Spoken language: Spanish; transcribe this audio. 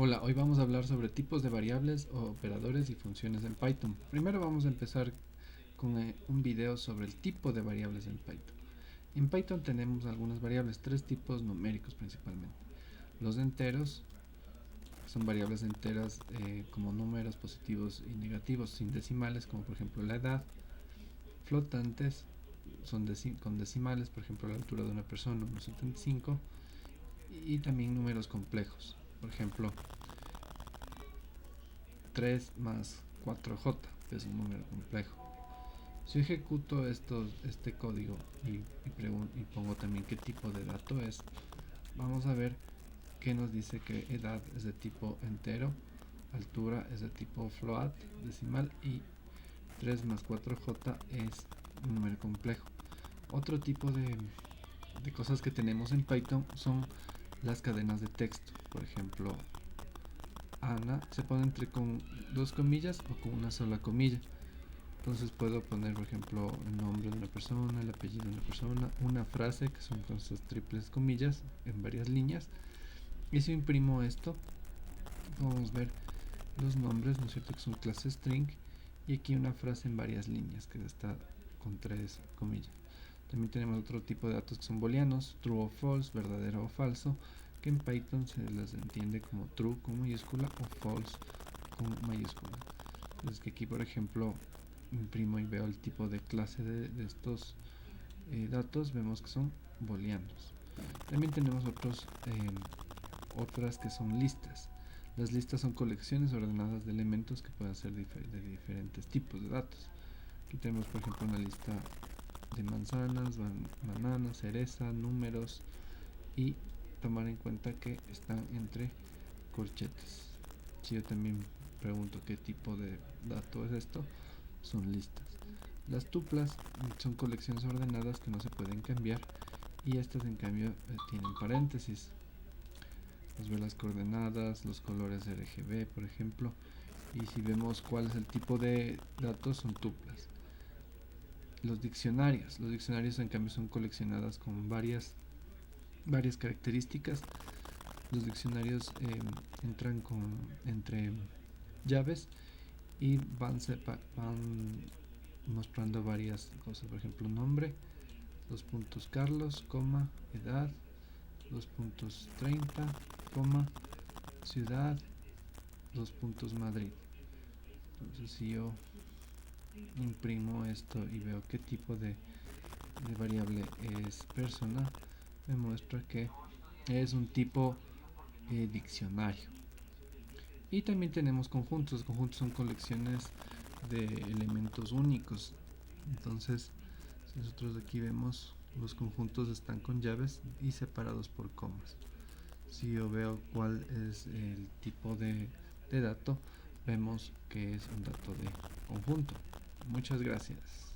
Hola, hoy vamos a hablar sobre tipos de variables, operadores y funciones en Python. Primero vamos a empezar con un video sobre el tipo de variables en Python. En Python tenemos algunas variables, tres tipos numéricos principalmente. Los enteros son variables enteras como números positivos y negativos sin decimales, como por ejemplo la edad. Flotantes son con decimales, por ejemplo la altura de una persona, 1,75. Y también números complejos, por ejemplo 3 más 4j, que es un número complejo. Si ejecuto este código y pongo también qué tipo de dato es, vamos a ver que nos dice que edad es de tipo entero, altura es de tipo float, decimal, y 3 más 4j es un número complejo. Otro tipo de cosas que tenemos en Python son las cadenas de texto. Por ejemplo, Ana se pone entre con dos comillas o con una sola comilla. Entonces puedo poner, por ejemplo, el nombre de una persona, el apellido de una persona, una frase, que son con esas triples comillas en varias líneas. Y si imprimo esto, podemos ver los nombres, ¿no es cierto?, que son clase string, y aquí una frase en varias líneas que está con tres comillas. También tenemos otro tipo de datos que son booleanos, true o false, verdadero o falso, que en Python se les entiende como true con mayúscula o false con mayúscula. Entonces que aquí, por ejemplo, imprimo y veo el tipo de clase de estos datos, vemos que son booleanos. También tenemos otras que son listas. Las listas son colecciones ordenadas de elementos que pueden ser de diferentes tipos de datos. Aquí tenemos, por ejemplo, una lista de manzanas, bananas, cereza, números, y tomar en cuenta que están entre corchetes. Si yo también pregunto qué tipo de dato es esto, son listas. Las tuplas son colecciones ordenadas que no se pueden cambiar, y estas en cambio tienen paréntesis. Nos ve las coordenadas, los colores RGB, por ejemplo, y si vemos cuál es el tipo de datos, son tuplas. Los diccionarios en cambio son coleccionadas con varias características. Los diccionarios entran entre llaves y van mostrando varias cosas, por ejemplo nombre, dos puntos Carlos, coma, edad, dos puntos 30, coma, ciudad, dos puntos Madrid. Entonces si yo imprimo esto y veo qué tipo de variable es persona, me muestra que es un tipo diccionario. Y también tenemos conjuntos. Los conjuntos son colecciones de elementos únicos. Entonces, si nosotros aquí vemos, los conjuntos están con llaves y separados por comas. Si yo veo cuál es el tipo de dato, vemos que es un dato de conjunto. Muchas gracias.